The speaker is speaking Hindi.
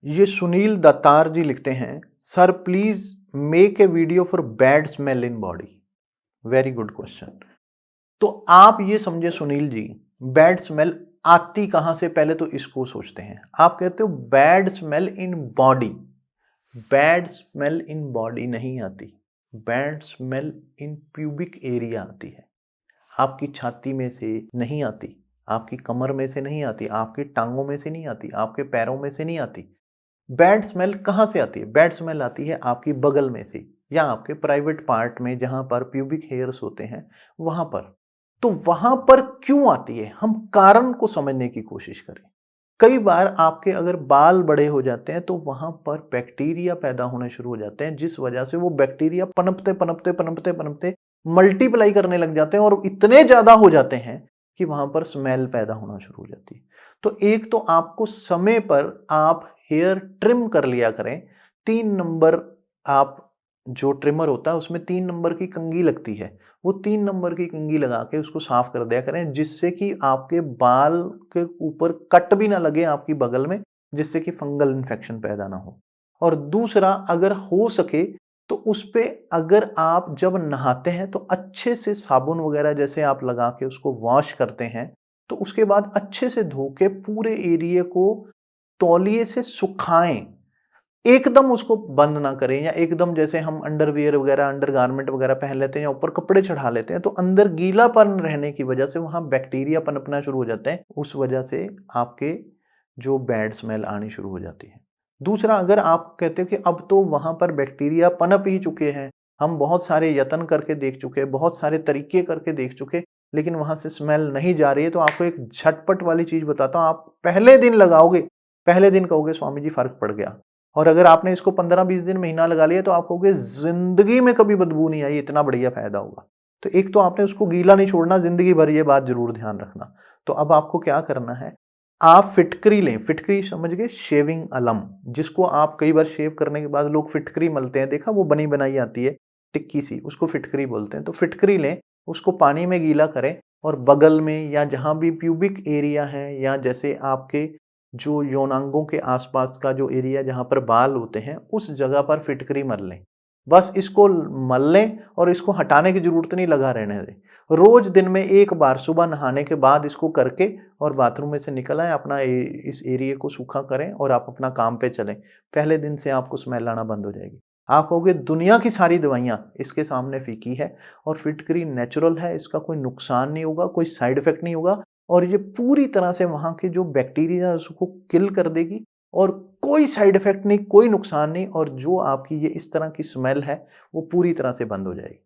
ये सुनील दत्तार जी लिखते हैं, sir please make a video for bad smell in body. Very good question. तो आप ये समझे सुनील जी, बैड स्मेल आती कहां से, पहले तो इसको सोचते हैं। आप कहते हो bad smell in body, bad smell in body नहीं आती, बैड स्मेल इन प्यूबिक एरिया आती है। आपकी छाती में से नहीं आती, आपकी कमर में से नहीं आती, आपकी टांगों में से नहीं आती, आपके पैरों में से नहीं आती। बैड स्मेल कहां से आती है? बैड स्मेल आती है आपकी बगल में से या आपके प्राइवेट पार्ट में जहां पर प्यूबिक हेयर्स होते हैं वहां पर। तो वहां पर क्यों आती है, हम कारण को समझने की कोशिश करें। कई बार आपके अगर बाल बड़े हो जाते हैं तो वहां पर बैक्टीरिया पैदा होने शुरू हो जाते हैं, जिस वजह से वो बैक्टीरिया पनपते पनपते पनपते पनपते मल्टीप्लाई करने लग जाते हैं और इतने ज्यादा हो जाते हैं कि वहां पर स्मेल पैदा होना शुरू हो जाती है। तो एक तो आपको समय पर आप हेयर ट्रिम कर लिया करें। 3 नंबर आप जो ट्रिमर होता है उसमें 3 नंबर की कंघी लगती है, वो 3 नंबर की कंघी लगा के उसको साफ कर दिया करें, जिससे कि आपके बाल के ऊपर कट भी ना लगे आपकी बगल में, जिससे कि फंगल इन्फेक्शन पैदा ना हो। और दूसरा, अगर हो सके तो उस पे अगर आप जब नहाते हैं तो अच्छे से साबुन वगैरह जैसे आप लगा के उसको वॉश करते हैं, तो उसके बाद अच्छे से धो के पूरे एरिया को तौलिए से सुखाएं। एकदम उसको बंद ना करें, या एकदम जैसे हम अंडरवियर वगैरह अंडरगारमेंट वगैरह पहन लेते हैं या ऊपर कपड़े चढ़ा लेते हैं तो अंदर गीलापन रहने की वजह से वहां बैक्टीरिया पनपना शुरू हो जाते हैं, उस वजह से आपके जो बैड स्मेल आनी शुरू हो जाती है। दूसरा, अगर आप कहते हो कि अब तो वहां पर बैक्टीरिया पनप ही चुके हैं, हम बहुत सारे यत्न करके देख चुके, बहुत सारे तरीके करके देख चुके, लेकिन वहां से स्मेल नहीं जा रही है, तो आपको एक झटपट वाली चीज बताता हूं। आप पहले दिन लगाओगे, पहले दिन कहोगे स्वामी जी फर्क पड़ गया, और अगर आपने इसको 15-20 दिन महीना लगा लिया तो आप कहोगे जिंदगी में कभी बदबू नहीं आई, इतना बढ़िया फायदा होगा। तो एक तो आपने उसको गीला नहीं छोड़ना जिंदगी भर, ये बात जरूर ध्यान रखना। तो अब आपको क्या करना है, आप फिटकरी लें। फिटकरी समझ गए, शेविंग अलम, जिसको आप कई बार शेव करने के बाद लोग फिटकरी मलते हैं, देखा वो बनी बनाई आती है टिक्की सी, उसको फिटकरी बोलते हैं। तो फिटकरी लें, उसको पानी में गीला करें और बगल में या जहां भी प्यूबिक एरिया है या जैसे आपके जो यौनांगों के आसपास का जो एरिया जहां पर बाल होते हैं उस जगह पर फिटकरी मल लें। बस इसको मल लें और इसको हटाने की जरूरत नहीं, लगा रहने दें। रोज दिन में एक बार सुबह नहाने के बाद इसको करके और बाथरूम में से निकल आए, अपना इस एरिया को सूखा करें और आप अपना काम पे चलें। पहले दिन से आपको स्मेल आना बंद हो जाएगी। आप कहोगे दुनिया की सारी दवाइयां इसके सामने फीकी है, और फिटकरी नेचुरल है, इसका कोई नुकसान नहीं होगा, कोई साइड इफेक्ट नहीं होगा, और ये पूरी तरह से वहां के जो बैक्टीरिया उसको किल कर देगी, और कोई साइड इफेक्ट नहीं, कोई नुकसान नहीं, और जो आपकी ये इस तरह की स्मेल है वो पूरी तरह से बंद हो जाएगी।